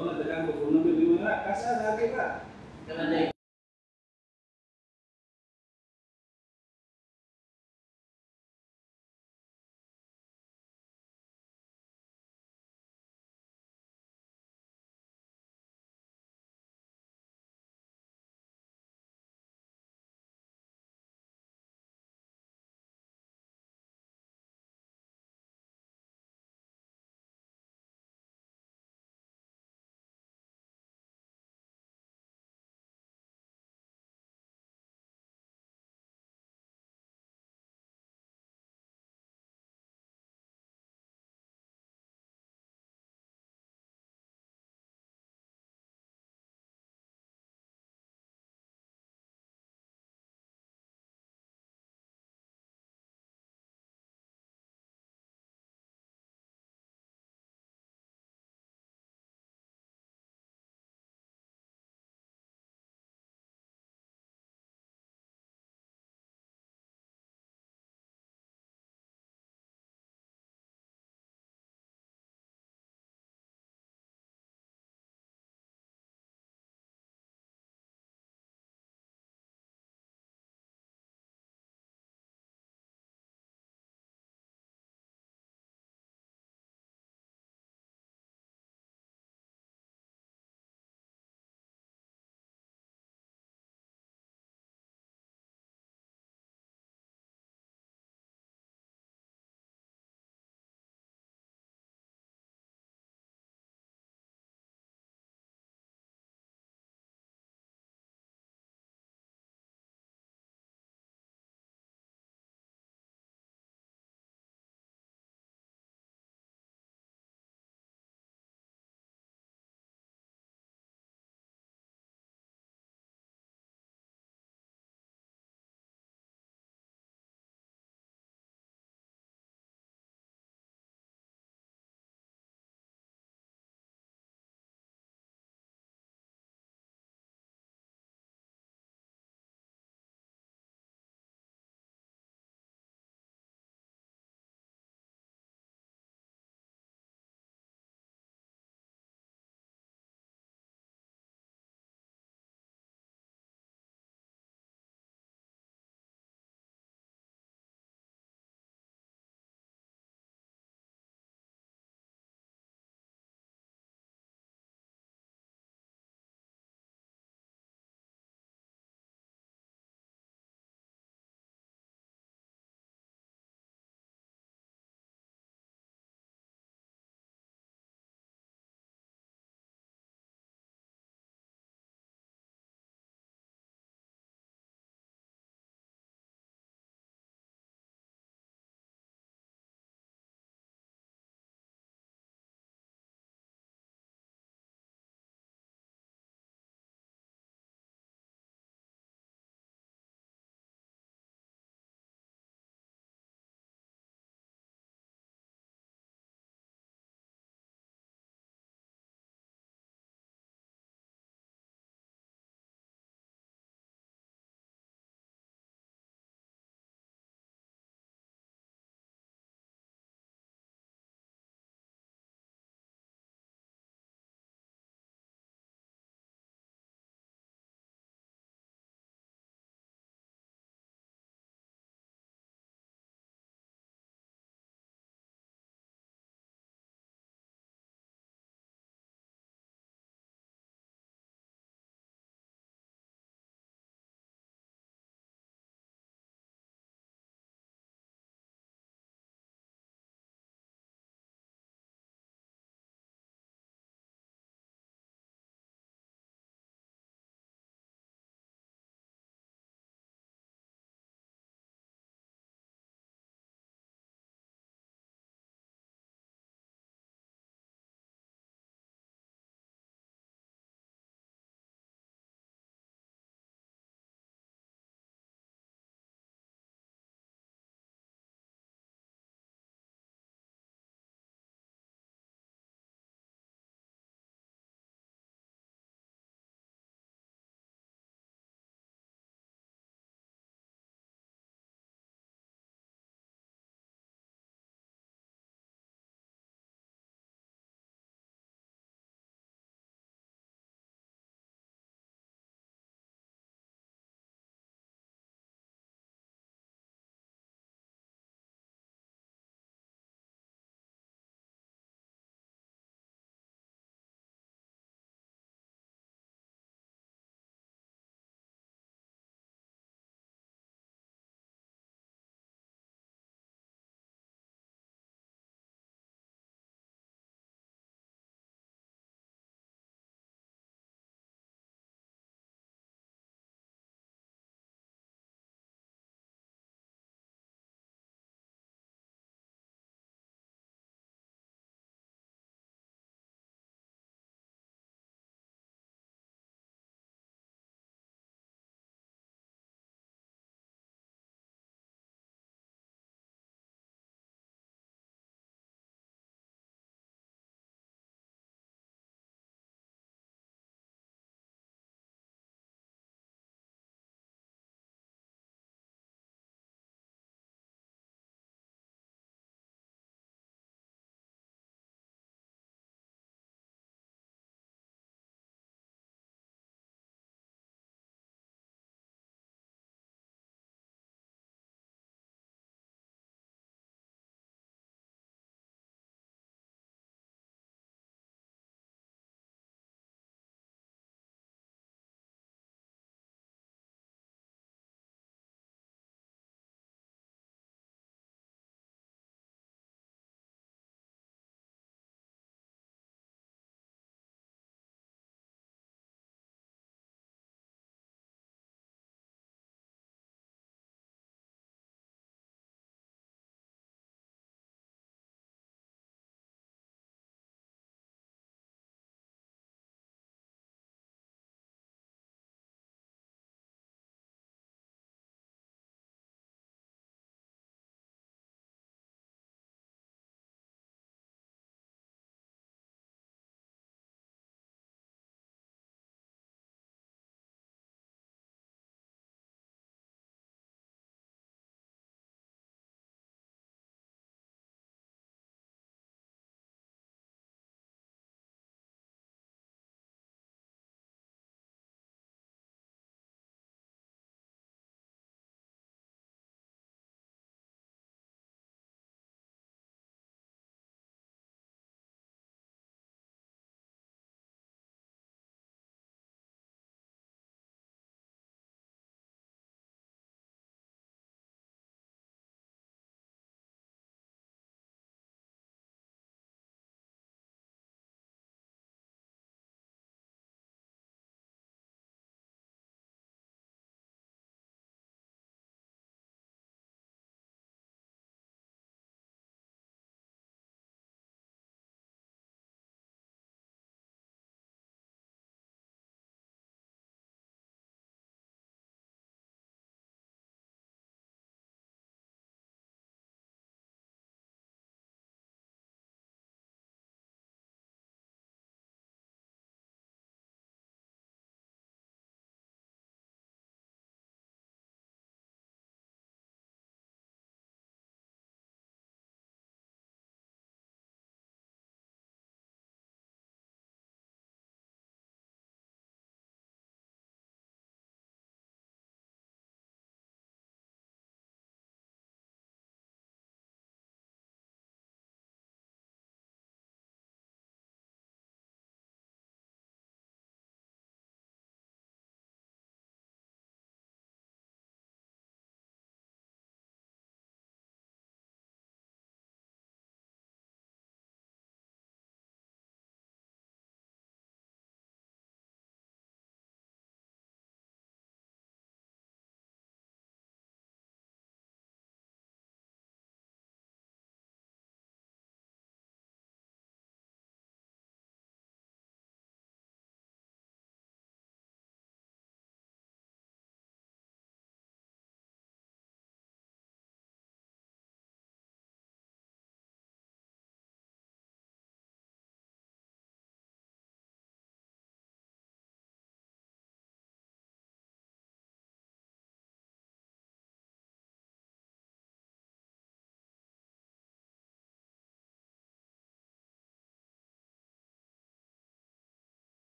Oh, tekan ko namin di mana kasa lagi ka. Kanang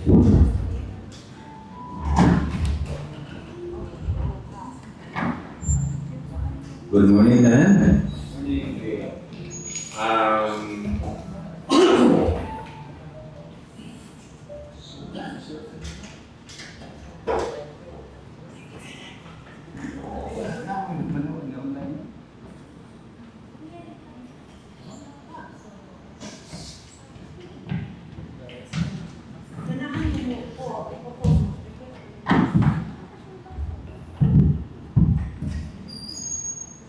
Good morning, Tanan.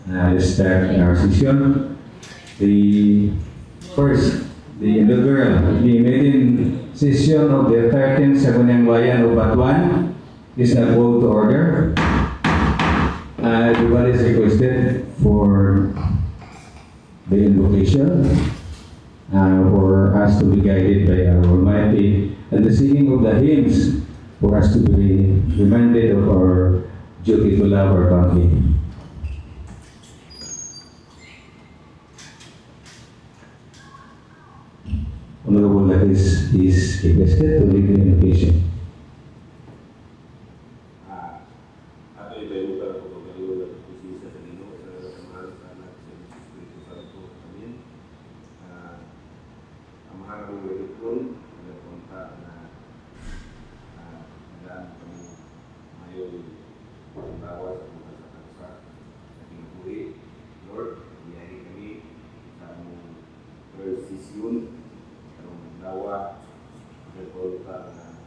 Let's start our session. The inaugural, the maiden session of the 13th Sangguniang Bayan of Batuan is now called to order. Everybody is requested for the invocation for us to be guided by our Almighty, and the singing of the hymns for us to be reminded of our duty to love our country. Honorable Lakis is requested to lead the invocation. Ato ibayugan ko pagkaluwa ng kusisa sa Ginoo sa samahan sa anak sa Espiritu Santo. Amen. Ang mahal ng welcome nagpunta na daan kami ngayon ang bawas sa mga sa ating buhay. Lord, biyahe kami sa among first session. Nawa, nagpunta na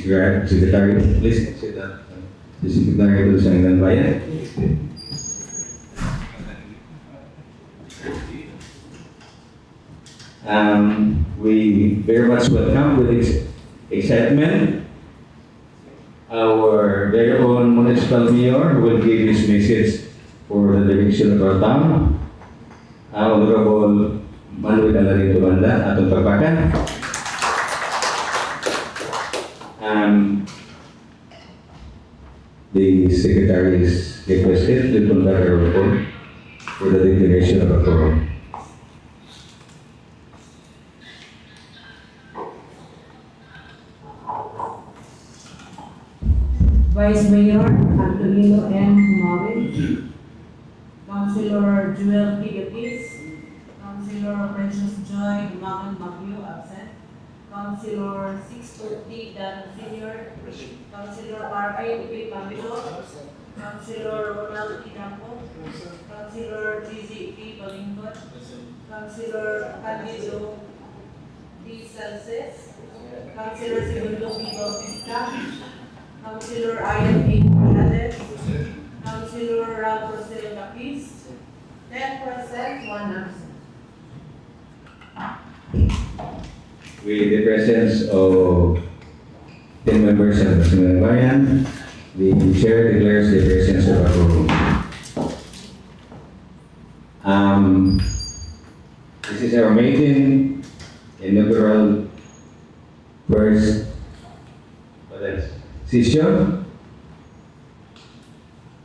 Secretary, please sit down. Si Secretary ito sa Inland Bayan. We very much welcome with excitement our very own municipal mayor who will give his message for the direction of our town. Honorable Manuel Alarin Tumanda, atong pagpakan. The secretary is requested to conduct a report for the declaration of a quorum. Vice Mayor Antonino M. Humawin, Councilor Joel Pigatis, Councilor Precious Joy Magan Magyo, absent, Councilor Sixto T. Dan Sr., Councilor R.A. P. Pamilo, Councilor Ronald T. Dampo, Councilor G.Z. P. Balingot, Councilor Candido D. Salces, Councilor Segundo P. Bautista, Councilor Ian A. Morales, Councilor Ralph Rosel Capis, 10%, 1 absent. With the presence of 10 members of the Sangguniang Bayan, the chair declares the presence of a quorum. This is our maiden inaugural first session,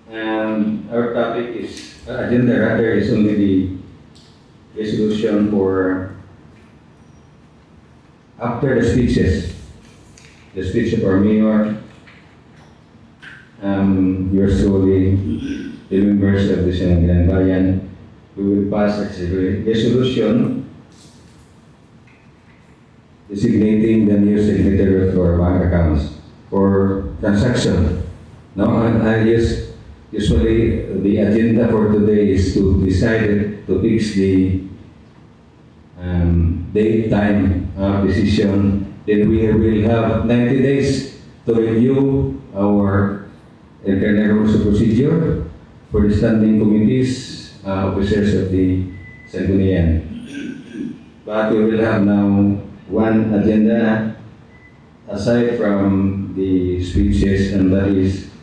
and our topic is agenda rather is only the resolution for after the speeches, the speech of our mayor, yours truly, the members of the Sangguniang Bayan, we will pass a resolution designating the new signatory for bank accounts for transaction. No, and I usually the agenda for today is to decide to fix the date, time of decision. Then we will have 90 days to review our internal rules of procedure for the standing committees, officers of the Sangguniang. But we will have now one agenda aside from the speeches, and that is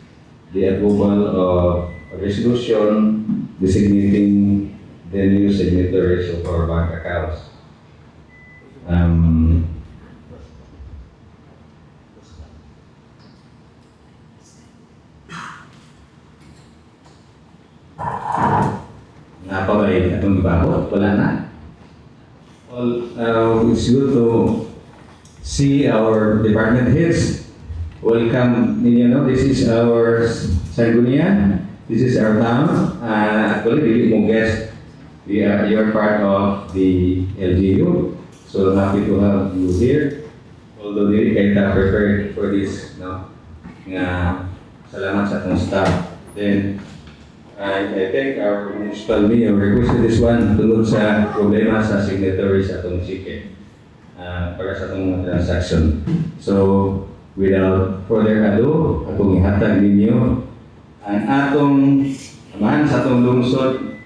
the approval of a resolution designating the new signatories of our bank accounts. Napabay atong ibabot, wala na. It's good to see our department heads. Welcome, this is our Sangguniang, this is our town. Actually, really mo guest, you are part of the LGU, so happy to have you here. Although dili kayo prepared for this, no? Salamat sa atong staff. Then, I think our municipal mayor requested this one tungkol sa problema sa signatory sa atong CICE para sa atong transaction. So, without further ado, akong ihatag ninyo ang atong amahan sa atong lungsod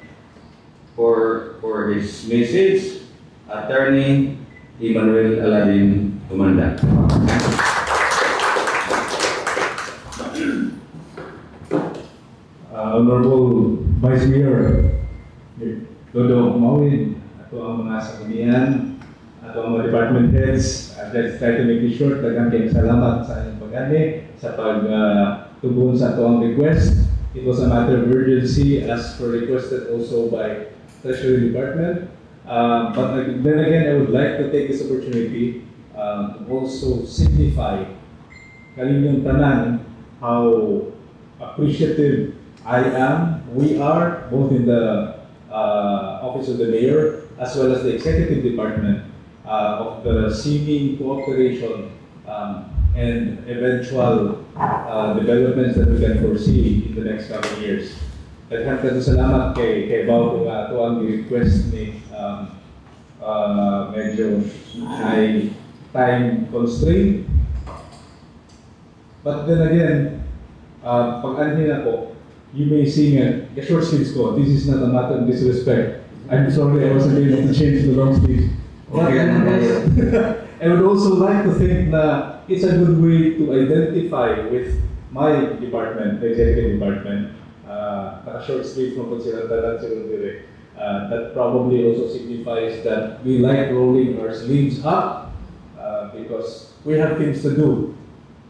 for his message, Attorney Emmanuel Alarin Tumanda. Honorable Vice Mayor Dodo Humawin, ato ang mga Sangguniang, ato ang mga department heads, let's try to make it short. Daghang kayong salamat sa inyong pag-ani, sa pagtugon sa ato ang request. It was a matter of urgency as per requested also by Treasury Department. But then again, I would like to take this opportunity to also signify kaninyong tanan how appreciative I am, we are, both in the Office of the Mayor as well as the Executive Department of the seeming cooperation and eventual developments that we can foresee in the next couple of years. Daghang kadto salamat kay Bao kung ito ang request ni medyo high time constraint. But then again, pag anhin ako, you may sing a short sleeves ko. This is not a matter of disrespect. I'm sorry I wasn't able to change the long sleeves. But I would also like to think that it's a good way to identify with my department, the executive department, naka-short sleeve from Consilantalan siguro dire. That probably also signifies that we like rolling our sleeves up because we have things to do.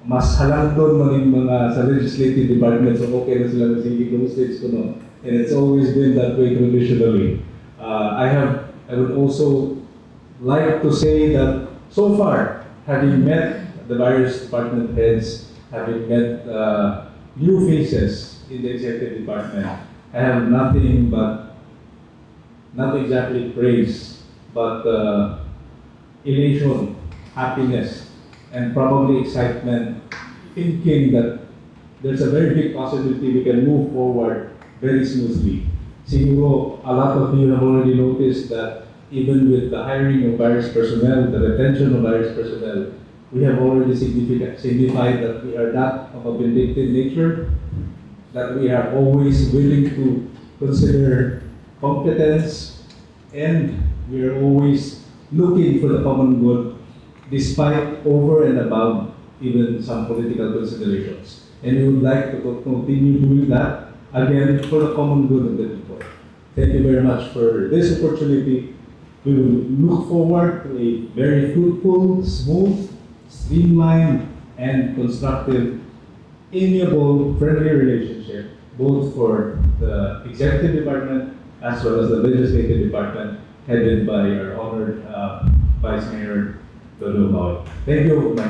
Mas halang doon maging mga sa legislative department, so okay na sila masigig ng sleeves ko, no? And it's always been that way traditionally. I would also like to say that so far, having met the various department heads, having met new faces in the executive department, I have nothing but, not exactly praise, but elation, happiness, and probably excitement, thinking that there's a very big possibility we can move forward very smoothly. Siguro, a lot of you have already noticed that even with the hiring of various personnel, the retention of various personnel, we have already signified that we are not of a vindictive nature, that we are always willing to consider competence, and we are always looking for the common good despite over and above even some political considerations. And we would like to continue doing that, again, for the common good of the people. Thank you very much for this opportunity. We will look forward to a very fruitful, smooth, streamlined, and constructive, amiable, friendly relationship, both for the executive department as well as the legislative department, headed by our honored Vice Mayor Dodo Maui. Thank you, my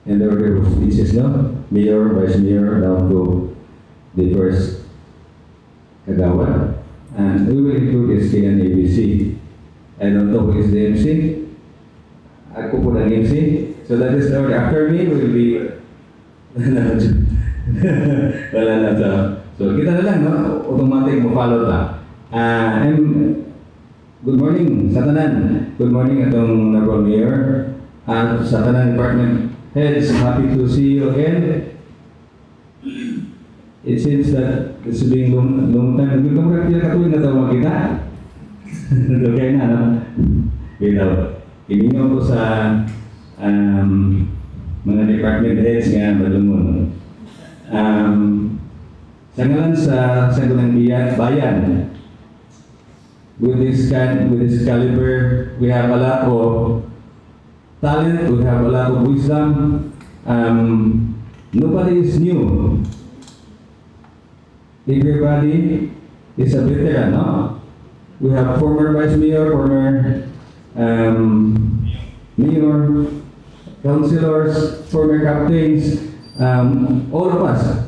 And the order of speeches now, Mayor, Vice Mayor, down to the first Kagawad. And we will include SK and ABC. I don't know who is the MC. Ako po ng MC. So that is the order. After me will be... Wala na sa... So kita na lang, no? Automatic mo follow ta. And good morning sa tanan. Good morning atong Honorable Mayor. At sa tanan department heads, happy to see you again. It seems that it's been long time. Hindi ka makakita katuloy na tawag kita. Okay na, no? Bitaw. Iningaw ko sa mga department heads nga malumon. Sa ngalan sa Sangguniang Bayan, with this caliber, we have a lot of talent, we have a lot of wisdom. Nobody is new. Everybody is a veteran, no? We have former Vice Mayor, former Mayor, councilors, former captains, all of us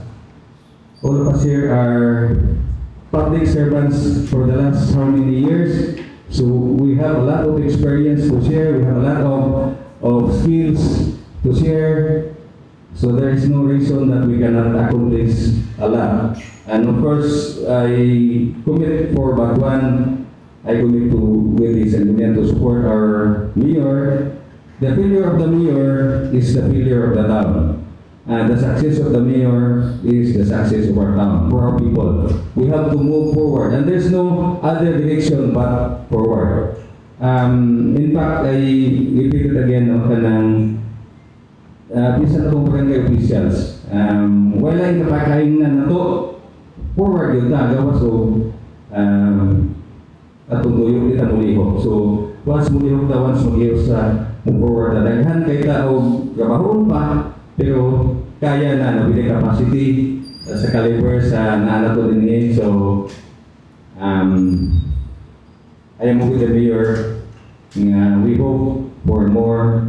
here are public servants for the last how many years. So we have a lot of experience to share, we have a lot of skills to share. So there is no reason that we cannot accomplish a lot. And of course, I commit for Batuan, I commit to with this and to support our mayor. The failure of the mayor is the failure of the town. And the success of the mayor is the success of our town, for our people. We have to move forward, and there's no other direction but forward. In fact, I repeat it again, no, kanang bisan itong barangay officials. Wala yung napakain na nato, forward yun na, gawa so, atong tuyong kita mulihok. So, once mulihok na, once mag-ios sa forward na daghan, kay tao, gabahon pa, pero kaya na nabili capacity sa caliber sa naanak ko din ngayon. So, I am with the mayor. We hope for more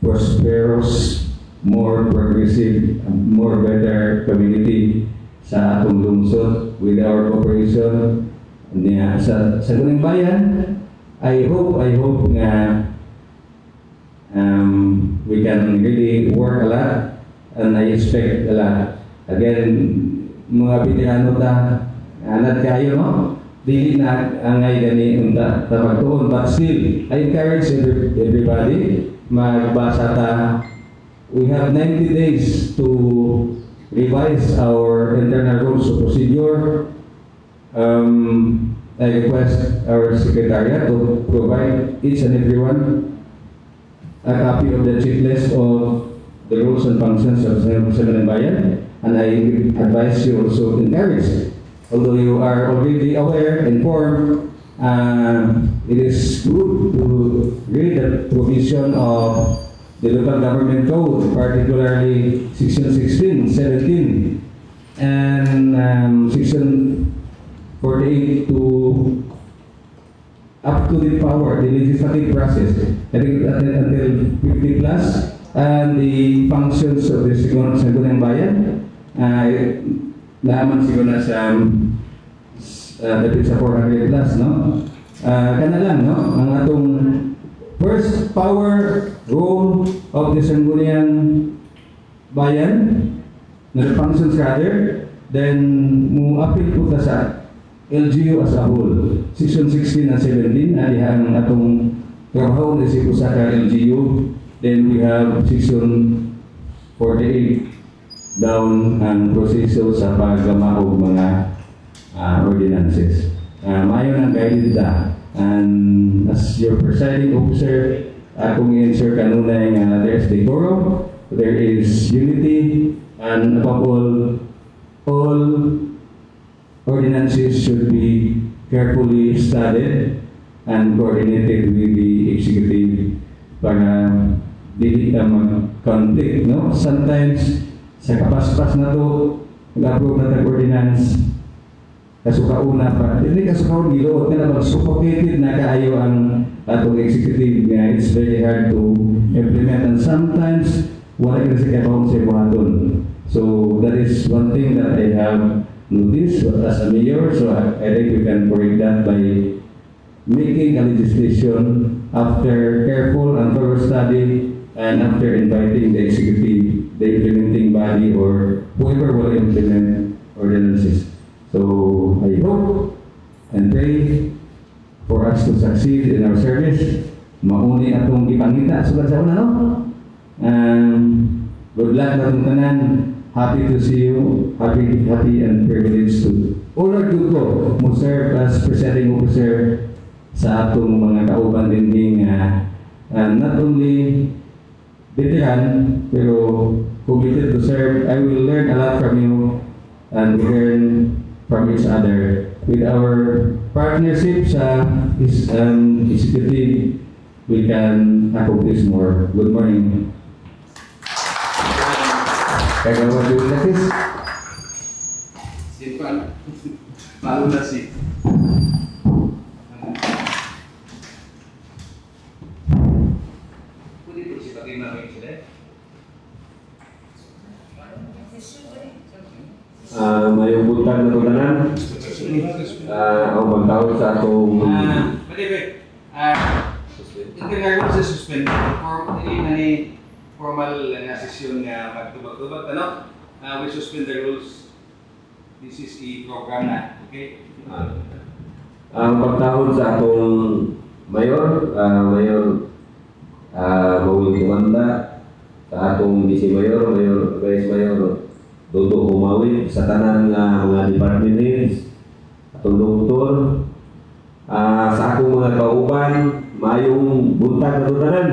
prosperous, more progressive, more better community sa atong lungsod with our cooperation sa Sangguniang Bayan. I hope nga we can really work a lot and I expect a lot. Again, mga veterano ta, anad kayo, no? Dili na angay gani unta tapagtuon, but still I encourage everybody magbasa ta. We have 90 days to revise our internal rules of procedure. I request our secretariat to provide each and everyone a copy of the checklist of the rules and functions of Sangguniang Bayan, and I advise you also to encourage. Although you are already aware, informed, it is good to read the provision of the local government code, particularly section 16, 17, and section 48 to up to the power, the legislative process. I think until 50 plus, and the functions of the Sangguniang Bayan. Naman siguro na sa dapat sa 400 plus, no? Kana lang, no? Ang atong first power role of the Sangguniang Bayan, na the functions rather, then mu-appeal po ta sa LGU as a whole. Section 16 and 17, ang atong trabaho na si sa LGU. Then we have section 48 down ang proseso sa paggama og mga ordinances. Maayon ang guided da. And as your presiding officer, akong i-ensure kanunay nga there's decorum, there is unity, and above all ordinances should be carefully studied and coordinated with the executive para dili ka mag-conflict, no? Sometimes sa kapaspas na to, mag-approve na ordinance, kasukauna pa. Hindi kasukauna, giluot ka na mag-suffocated na kaayo ang atong executive nga. It's very hard to implement, and sometimes wala ka na sa kapawang sa ibuhaton. So that is one thing that I have noticed as a mayor. So I think we can correct that by making a legislation after careful and thorough study, and after inviting the executive, the implementing body, or whoever will implement ordinances. So I hope and pray for us to succeed in our service. Mauni atong ipangita sugad sa una, no? Good luck na itong tanan. Happy to see you. Happy and privileged to honor ko mo serve as presiding officer sa atong mga kauban dinding not only veteran, pero committed to serve. I will learn a lot from you and learn from each other. With our partnership sa executive, we can accomplish more. Good morning. Kagawa dito natin. Simpan. Paano na si? Mayong buntag na tulanan. Ang pagtawag sa atong Nagkakaroon sa suspend formal na sesyon nga magtubag-tubag, ano? We suspend the rules. This is a program na, okay? ang pagtawag sa atong mayor, Mawing Tumanda, sa atong vice mayor, vice mayor Dodo Humawin, sa tanan nga mga department heads, atong doktor, sa akong mga kauban, mayong buntag na tutanan.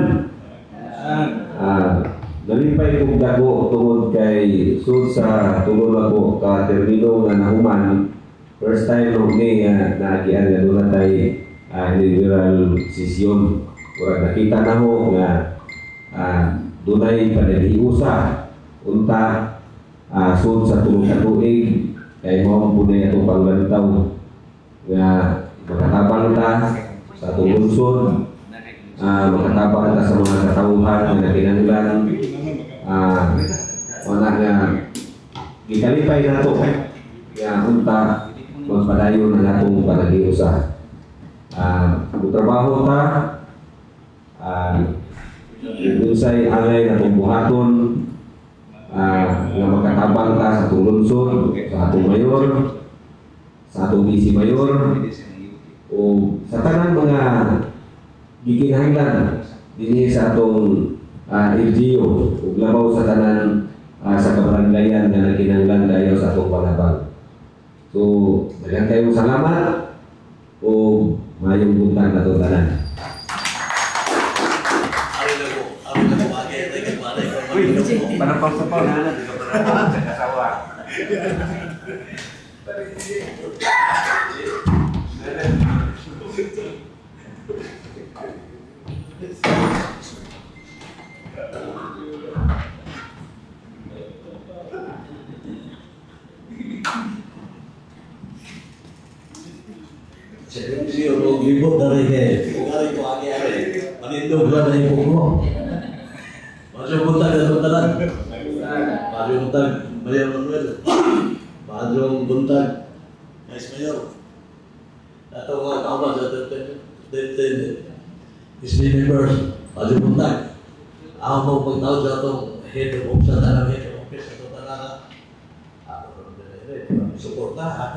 Nalipay kong dago tungod kay sa tungod ako ka termino nga nahuman. First time nung naagian nga doon tayo individual session. Kung nakita na ho nga doon ay panaliusa unta sud sa tulong sa tuig kay mo ang punay atong panglantaw nga makatabang ta sa atong lungsod, makatabang ta sa mga katawhan nga nakinahanglan, wala nga gikalipay nato nga unta magpadayon ang atong panagiusa. Trabaho ta dun sa'y angay na buhaton nga makatabang ta sa atong lungsod, sa atong mayor, sa atong vice mayor, o sa tanan mga gikinahanglan dinhi sa atong LGU ug labaw sa tanan sa kabaranggayan nga nagkinahanglan dayon sa atong panabang. So, daghang kayong salamat o mayong buntag na itong tanan. Panapaw-sapaw na di ka panapaw sa kasawa. Siguro libot na rin eh. Kung nga rin ko agi-agi, manindog na rin po ko. Masyo buntag na buntalan. Masyo buntag, Mayor Manuel. Masyo buntag, Vice Mayor. Ato mga kauman sa 10 Disney members, masyo buntag. Ako mo pagtawag sa itong head of office na head of office sa talaga. Ako support na.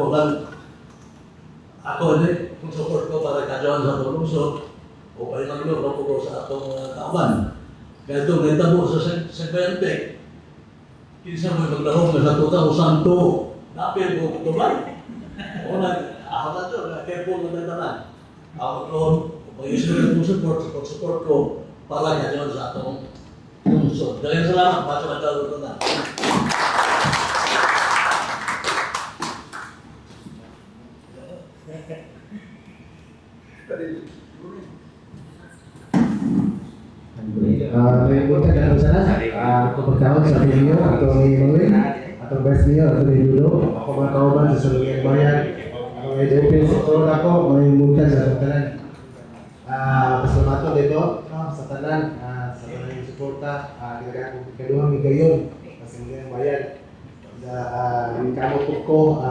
Ako ini, kung support ko para kajuan sa itong lungsod, o pa rin lang yun, ko sa itong kauman. Kaya ito, nagtabo sa Segmente. Kinsa mo maglahong na sa tuta o santo. Napil ko tutulan. O ako na ito, careful na nagtanan. Ako doon, kung mag-isulit mo support ko, para kajuan sa itong lungsod. Daling salamat, paso na ito na. May buntag na ako sana. Ako pagkahon sa Pilyo, atong ni Manuel, atong Vice Mayor, atong ni Dulo. Ako mga kauban sa Salungan Bayan. Ako may DP sa Toron ako, may buntag sa atong tanan. Pasalamat dito sa tanan, sa tanan yung suporta. Kaya ako kaduhang higayon sa Salungan Bayan. Yung kamot ko,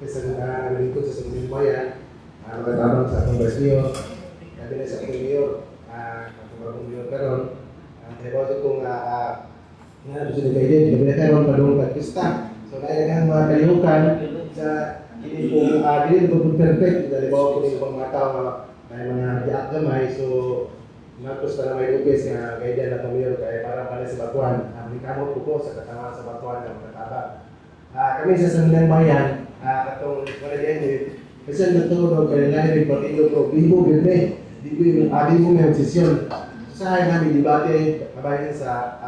kasi nalingkod sa Salungan Bayan. Nagatabang sa atong Vice Mayor, sabi na sa atong Mayor, atong bagong Mayor karon. Kaya ko nga gusto nila kayo, gabi na karon padung pagkista. So kailangan mga kayukan sa hindi po perfect. Dahil bawa ko nila pang mga tao na mga diak gamay. So matos para may lupis nga kaya dyan na tumiyor kaya para pala sa batuan. May kamot ko sa katawan sa batuan ng katabang. Kami sa Sandalang Bayan, katong wala dyan kasi natulog kaya lang yung partido ko, libo ganda libo may obsesyon. Usahay namin debate kabayan sa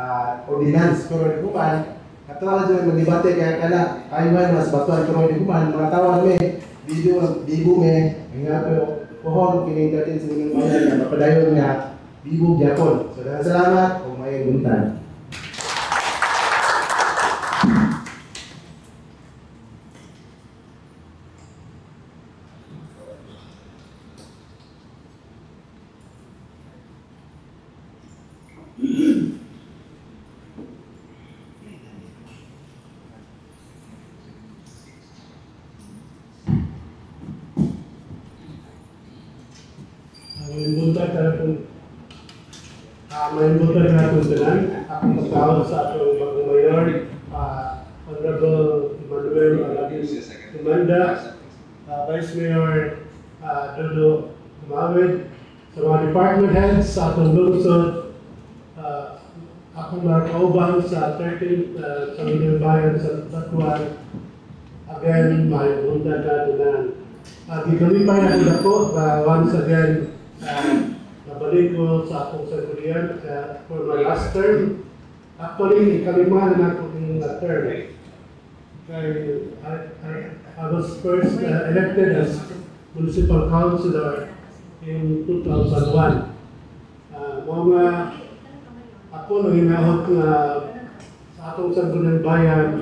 ordinance pero di kuman katawala dyan mag-debate kaya kala kayo man mas batuan pero di kuman mga tawag may bibo may nga pero pohon kining datin sa mga bayan na mapadayon nga bibo gyapon. So salamat kung may buntan. May buntag na itong tanan. Akong magtawag sa atong bagong mayor, Honorable Manuel Alagin Tumanda, Vice Mayor Dodo Mawid, sa mga department heads sa atong lungsod, akong mga kauban sa 13th Sandalang Bayan sa Batuan. Again, may buntag na tanan. Gikalipay na ako once again, nabalik ko sa akong sanggunian for my last term. Actually, kalima na ako yung term. I was first elected as municipal councilor in 2001. Ako nang hinahot na sa atong Sangguniang Bayan,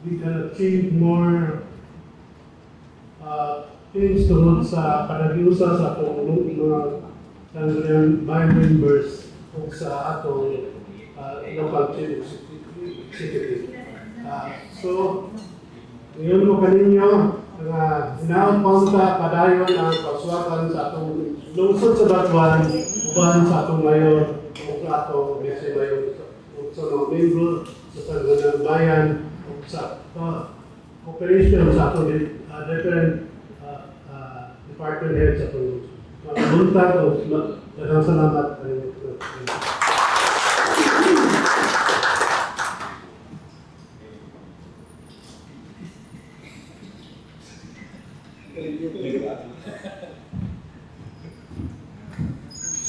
we can achieve more things tungkol sa panagiusa sa atong mga Sangguniang Bayan members o sa atong local executive. So, ngayon mo kaninyo, hinaon punta padayon ang paswatan sa atong lungsod sa Batuan, uban sa atong mayor, o sa atong vice mayor, o sa mga membro sangguniang bayan sa operation sa atong different department heads sa atong buntag o daghang salamat.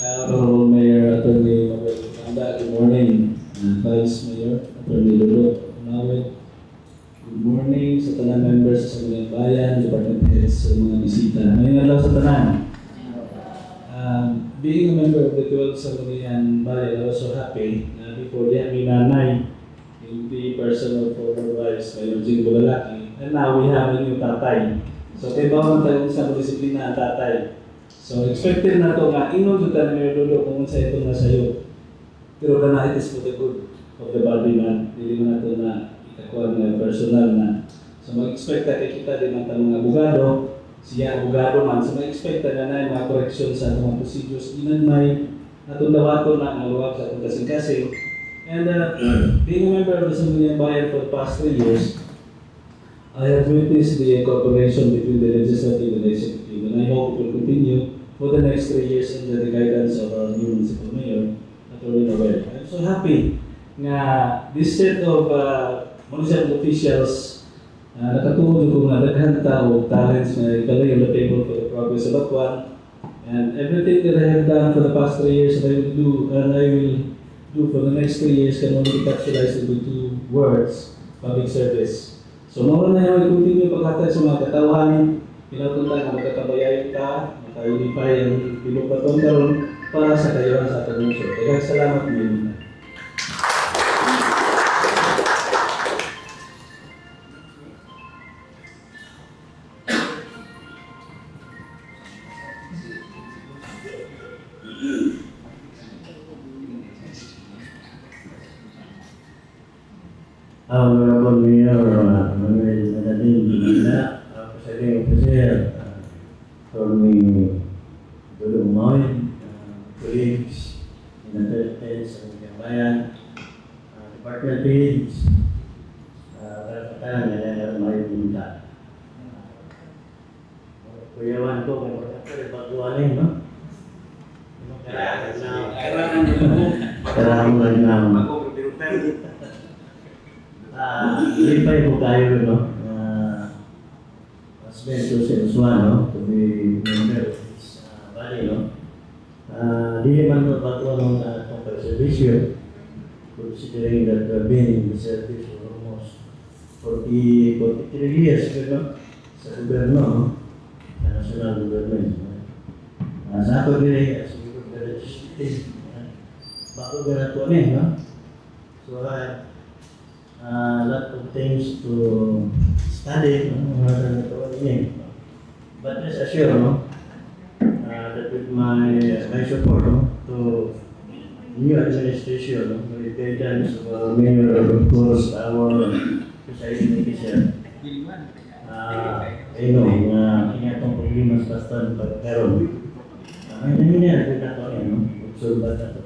Honorable Mayor Attorney Mabel Anda, good morning. Vice Mayor Attorney Lolo Unawit, good morning sa tanan members sa Sangguniang Bayan, Department Heads, sa mga bisita. Ngayong alaw sa tanan. Being a member of the 12th Sangguniang Bayan, I was so happy na before the aming nanay, in the person of former Vice Mayor Jing Bulalaki, and now we have a new tatay. So, kaya ba tayo sa disiplina ang tatay? So, expected na ito nga, inon doon tayo Lolo kung sa ito na sayo. Pero kana it is for the good of the body man. Hindi mo na ito na ikakuha na personal na. So, mag-expect na kita din ang mga abogado, siya abogado man. So, mag-expect na na yung mga correction sa mga procedures. Inan may natundawato na ang luwag sa itong kasing-kasing. And being a member of the Sangguniang Bayan for the past 3 years, I have witnessed the cooperation between the legislative and the executive, and I hope it will continue for the next 3 years under the guidance of our new municipal mayor, Attorney Mabel. I'm so happy na this set of municipal officials nakatulong ko nga daghan tao talents na ikalay on the table for the progress of Akwan, and everything that I have done for the past 3 years that I will do for the next 3 years can only be capitalized into 2 words: public service. So, mawala na yung continue pagkatay sa mga katawan, pinatunta na magkakabayayin ka, maka-unify ang pinupaton karon para sa kayuhan sa ating lungsod. Kaya salamat mo. Honorable Mayor Manuel Madaling Gimana, Presiding Officer, Attorney Lolo Unawit, colleagues in the heads of the bayan, department heads, karapatan na may pinta. Kuyawan ko kung pagkakalipaguanin, no? Kailangan na lipay po tayo, no? Mas beso si Usman, no? To be member of this body, no? Di naman po patuwa ng itong servisyo, considering that we've been in the service for almost 43 years, no? Sa gobyerno, no? Sa national government. Sa ako din, sa legislative, bako ganito no? So, lot of things to study, but rest assured, that with my support to new administration, with the guidance of our mayor, of course, our presiding officer, I know ingatong problema sa bastan pagkaroon. May nangyayari din nato observe na ito.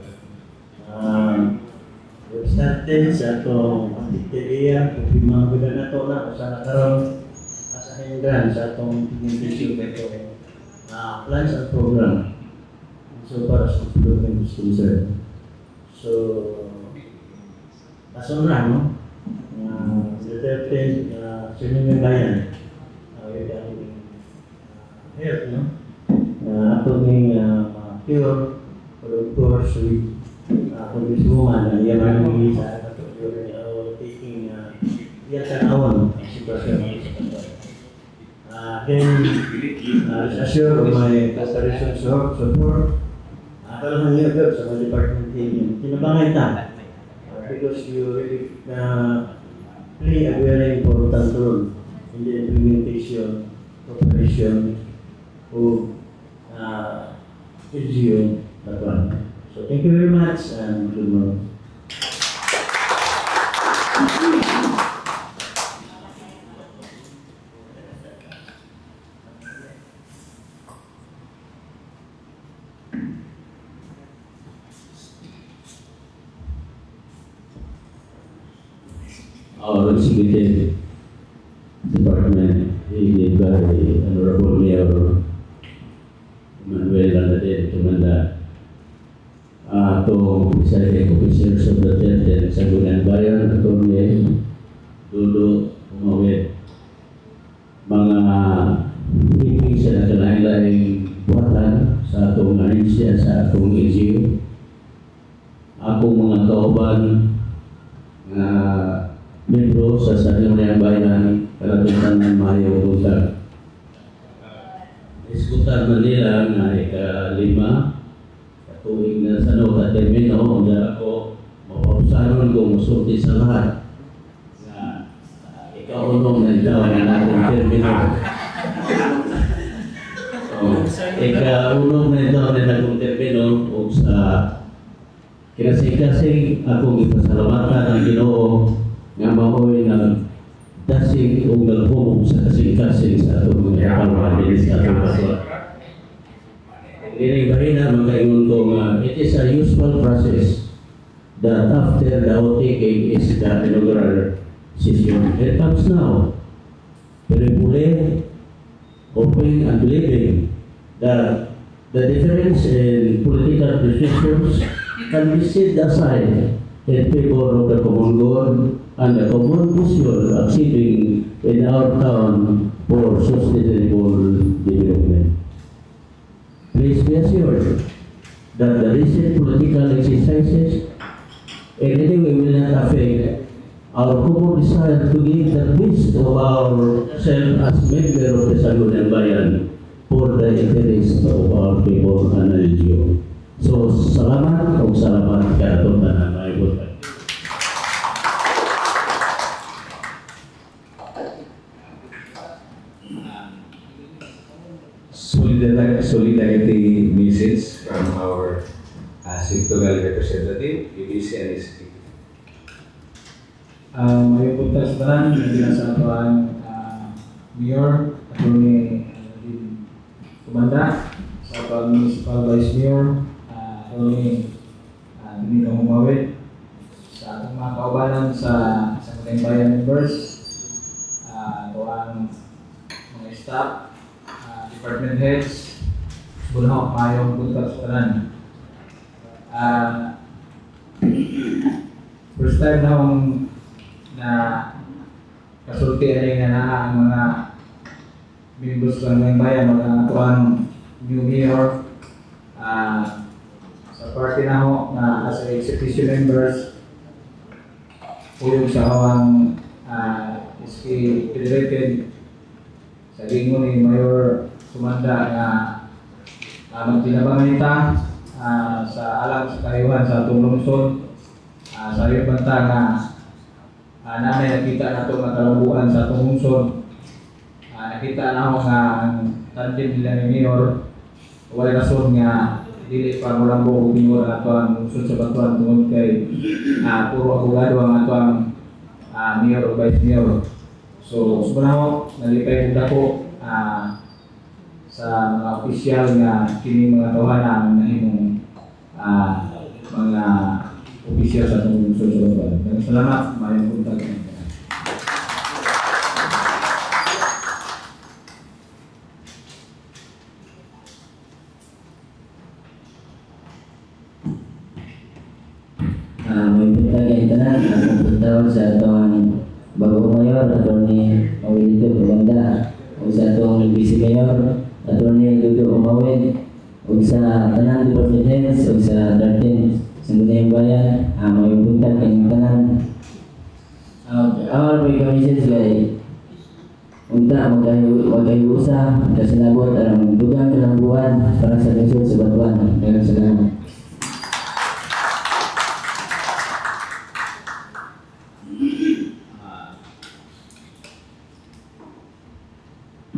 We've started sa itong aktiviya, kung mga guda na ito na, sa nakaroon, sa hinggan sa itong implementation na ito, plans and program. So, para sa development concern. So, kaso na, no? Development, Sangguniang Bayan, with help, no? Ato ng cure, but of course, with Congresswoman Yamani sa taking tanawan ang sitwasyon assure of my cooperation support parang hanggang sa mga department team tinabangay ta because you really play a very important role in the implementation cooperation of LGU Batuan. So thank you very much and good morning. now Executive Department headed by Honorable Mayor Manuel Aladel Tumanda. Atong presiding officers of the 10th Sangguniang Bayan, Atty. Dudo Umawid, mga higing sa nakalain-laing buhatan sa atong ahensya, sa atong LGU, akong mga kauban na membro sa Sangguniang Bayan, kalatutan ng Mayo Buntag. Iskutan Manila na ika-5, tuwing na sa termino, kung ako mapausanon kung musulti sa lahat na ikaunong na ikaw na natin termino. Ikaunong na ikaw na natin termino o sa kinasing-kasing akong ipasalamatan ang Ginoo nga mahoy na dasig o galhong sa kasing-kasing sa atong mga kapalwahin sa atong kaswa. Ini bahina makaingon ko nga it is a usual process that after the outtaking is the inaugural session. It comes now. Very fully hoping and believing that the difference in political perceptions can be set aside in favor of the common goal and the common vision achieving in our town for sustainable development. Please be assured that the recent political exercises in any way will not affect our common desire to give the best of ourselves as member of the Sangguniang Bayan for the interest of our people and LGU. So, salamat o salamat ka itong tanan mga ibutan. Solidarity message from our sectoral representative, UBC and SC. May punta sa tanan, nandiyan sa atuan Mayor, Atty. Tumanda, sa atuan Municipal Vice Mayor, Atty. Domino Humawid, sa atong mga kaubanan sa Sangguniang Bayan members, atuan mga staff, department heads, bunahok mayong punta sa tanan. First time na kasulti ay nga ang mga members ng bayan, mga atuan new mayor, sa party na ho na as executive members, uyog sa awang SK Federated, sa gingon ni Mayor Tumanda na magtinabangan ita sa alam sa kayuhan sa atong lungsod, sa iyo banta na nanay nakita na itong nakalambuan sa atong lungsod, nakita na ako nga ang tandem nila ni Mayor wala rason nga dili pa mulambo o Mayor ato ang lungsod sa Batuan tungod kay puro abogado ang ato ang Mayor o Vice Mayor. So, subunaw, nalipay ko dako sa mga opisyal nga kini mga tawanan na imong mga opisyal sa itong susunod. Salamat, mayroon punta ka. May punta kayo tanan, akong punta sa itong bagong mayor, Atty. Mawilito Tumanda, o sa itong vice mayor, Atty. Dudo Umawid, o sa tanan department heads, o sa 13 Sangguniang Bayan, may punta kayong tanan. Awal may kamisens kay unta magkayusa, kasinabot ang dugang kalambuan para sa lungsod sa Batuan. Kaya salamat.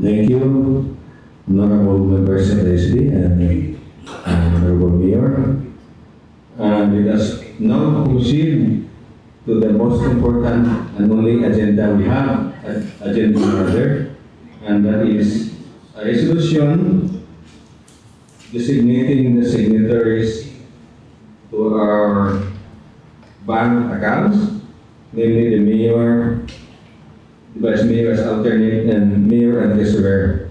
Thank you, honorable members of the SD and honorable mayor. Let us now proceed to the most important and only agenda we have, agenda order, and that is a resolution designating the signatories to our bank accounts, namely the mayor, Vice Mayor as alternate, and Mayor and Treasurer.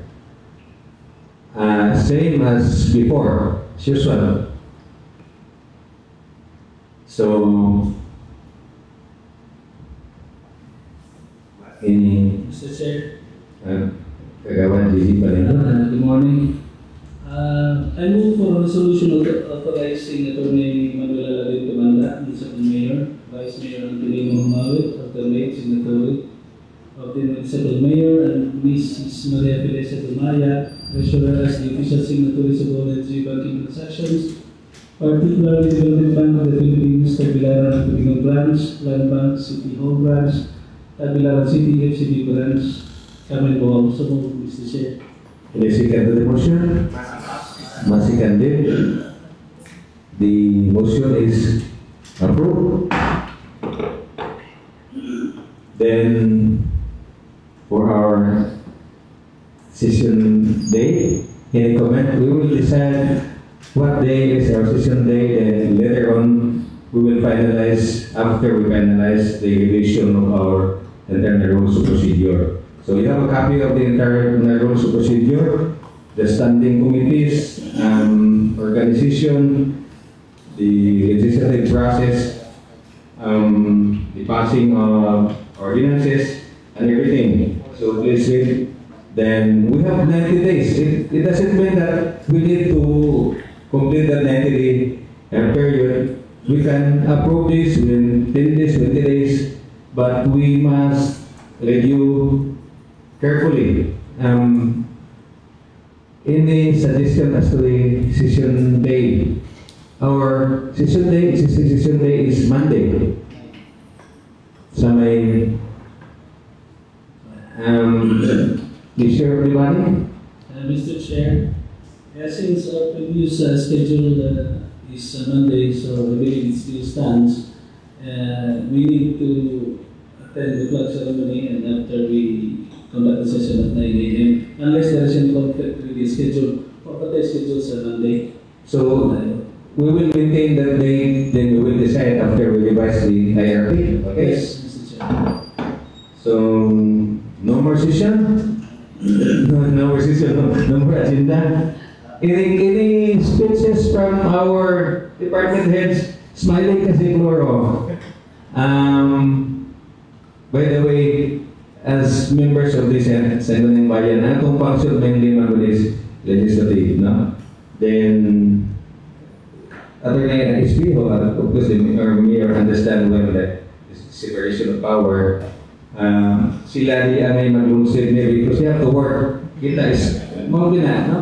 Same as before, as usual. So, any Mr. Chair. Kagawan GG pa rin. Good morning. I move for a resolution authorizing Attorney Manuel Aladin Tumanda, Municipal Mayor, Vice Mayor Antonino Humawit, alternate signatory of the Municipal Mayor, and Mrs. Maria Felisa Dumaya, Treasurer as the official signatories of all LG banking transactions, particularly Development Bank of the Philippines, Tagbilaran Tubingan Branch, Land Bank, City Hall Branch, Tagbilaran City, FCB Branch, Carmen Boal. So move, Mr. Chair. Any second to the motion? Seconded. The motion is approved. Then, for our session day, any comment? We will decide what day is our session day, then later on we will finalize, after we finalize the revision of our internal rules of procedure. So you have a copy of the entire rules of procedure, the standing committees, organization, the legislative process, the passing of ordinances, and everything. So please read. Then we have 90 days. It doesn't mean that we need to complete that 90-day period. We can approve this within 10 days, 20 days, but we must review carefully. Any suggestion as to the session day? Our session day is Monday. Sa may share everybody? Mr. Chair, since our previous schedule is Monday, so I believe it still stands. We need to attend the flag ceremony, and after we conduct the session at 9 a.m. unless there is any conflict with the schedule, or the schedule sa Monday. So we will maintain that day, then we will decide after we revise the IRP. Okay? Yes, Mr. Chair. So no more session? No more session, no more agenda. Any speeches from our department heads? Smiling kasi Floro. By the way, as members of this Sangguniang Bayan, atong function mainly man is legislative, no? Then, Attorney Espejo, of course, our mayor understand well that separation of power. Sila di ay maglungsig niya because they have to work. Kita is, mga gina, no?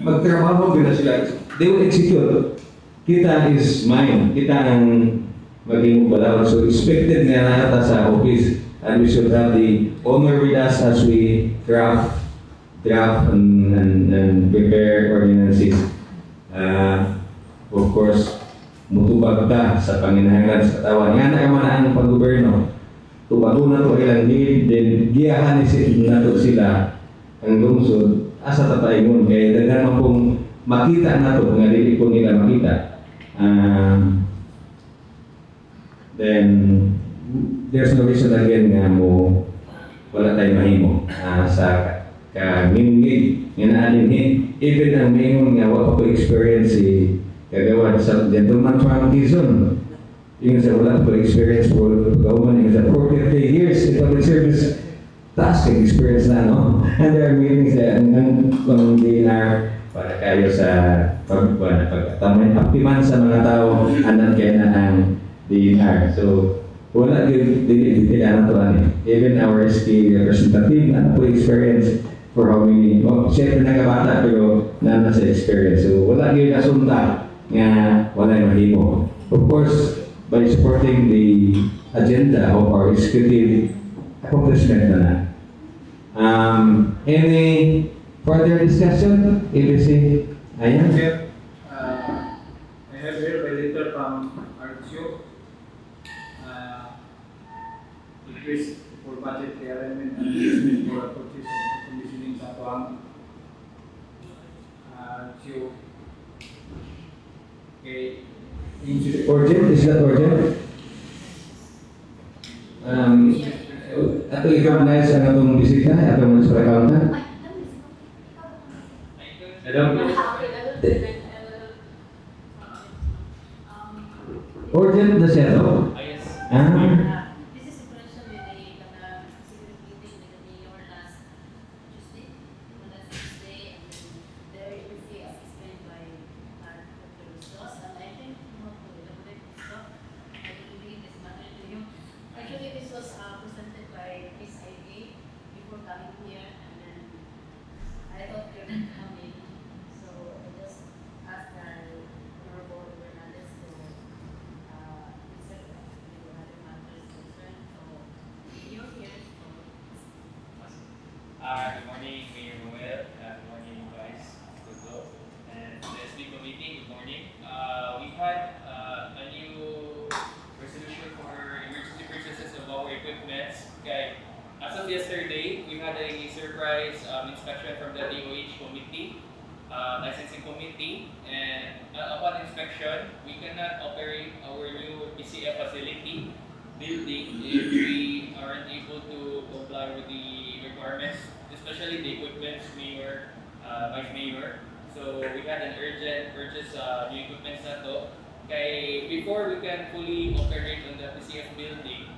Magtrabaho gina sila. They will execute. Kita is mine. Kita ang maging balawan. So expected nga nata sa office, and we should have the owner with us as we draft and prepare ordinances. Of course, mutubag ta sa panginahanglan sa katawan. Nga na naman ang pag-goberno. Tubago na to ilang need, then giyahan na to sila ang lungsod asa tataingon. Kaya daghan pong makita na to, nga dili po nila makita. Then, there's no reason again nga mo wala tayong mahimo sa kamingig nga naalinhin. Even ang maingon nga wala ko experience si kagawa sa gentleman from Quezon. Yung sa wala ko experience for government, yung sa 40 years in public service, task experience na, no? And there are meetings that ang DNR para kayo sa pagtamiman sa mga tao, anan kaya na ang DNR. So, wala yung dili-dili to ani. Even our SK representative, ano po experience for how many, siyempre nagkabata pero na sa experience. So, wala yung nasunta nga wala yung mahimo. Of course, by supporting the agenda of our executive accomplishment na. Any further discussion? ABC? Ayan. I have here a letter from Archio. Request for budget realignment and adjustment for a purchase of conditioning sa tuang Archio. Okay. Urgent? Is that urgent? ato i-recognize ang atong bisita, atong municipal accountant. Urgent na siya to? This is a question with the secret meeting with the mayor last Tuesday, and then the urgency as explained by Dr. Bustos, and I think not to elaborate this stuff, I will bring this matter to you. Actually, this was presented by Miss Ivy before coming here, and then I thought you're not coming, so I just asked Honorable Bernales to good morning, Mayor Noel. Good morning, guys. And the SB committee, good morning. We had a new resolution for emergency purchases of our equipment. Okay. As of yesterday, we had a surprise inspection from the DOH committee, licensing committee, and upon inspection, we cannot operate our new PCF facility building if we aren't able to comply with the requirements, especially the equipment, Mayor, Vice Mayor. So we had an urgent purchase new equipment na to. Okay, before we can fully operate on the PCF building,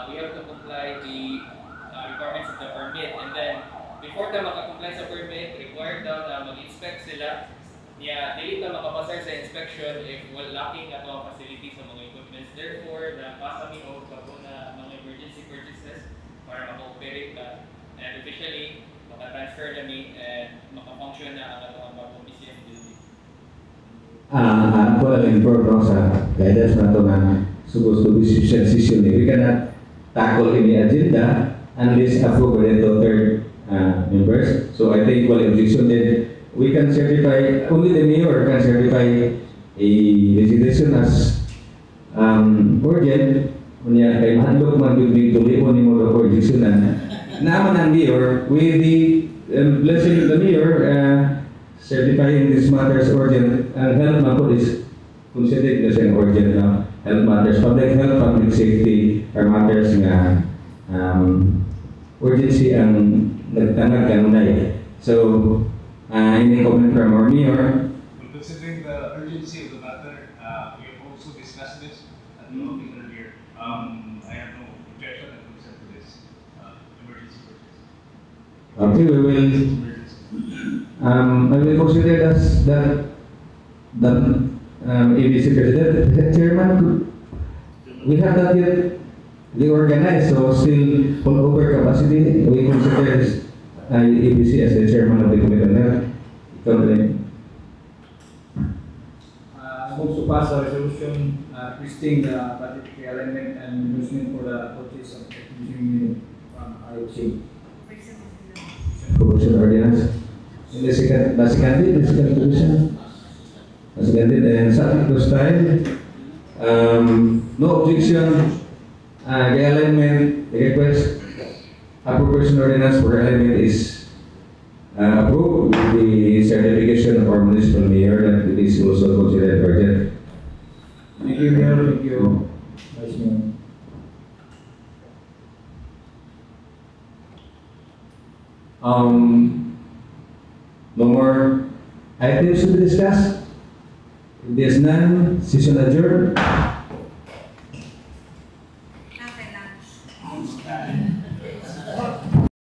we have to comply the requirements of the permit. And then, before ta makakomply sa permit, required daw na mag-inspect sila. Yeah, dili ta makapasar sa inspection if lacking ato ang facility sa mga equipments. Therefore, napasa mi og bago na mga emergency purchases para maka-operate ka. And officially, maka-transfer kami and maka-function na ang ato ang bagong PCF building. Ako lang inform no, sa guidance na ito na supposed to be session. We cannot tackle any agenda unless approved by the third members. So I think wala objection din. We can certify, only the mayor can certify a resignation as urgent. Kunya kay mahandog man yung tuloy-tuloy ni mo na objection na naman ang mayor with the blessing of the mayor certifying this matter as urgent. Ang health matter is considered as an urgent now. Health matters, public health, public safety are matters nga urgency ang nagtangag kanunay. So, any comment from our mayor? Well, considering the urgency of the matter, we have also discussed this at the office earlier. I have no objection and consent to this emergency purchase. Okay, we will. I will consider that ABC President, Chairman, we have not yet reorganized, so still full over capacity. We consider this ABC as the chairman of the Committee on Health. Move to pass a resolution requesting the budget realignment and reimbursement for the purchase of engineering unit from IHA. Proportion ordinance. In the second position. Seconded and subject to style. No objection. Realignment request. Appropriation ordinance for realignment is approved with the certification of our municipal mayor that it is also considered urgent. Thank you, Mayor. Thank you, Vice Mayor. No more items to be discussed. If there's none, session adjourned.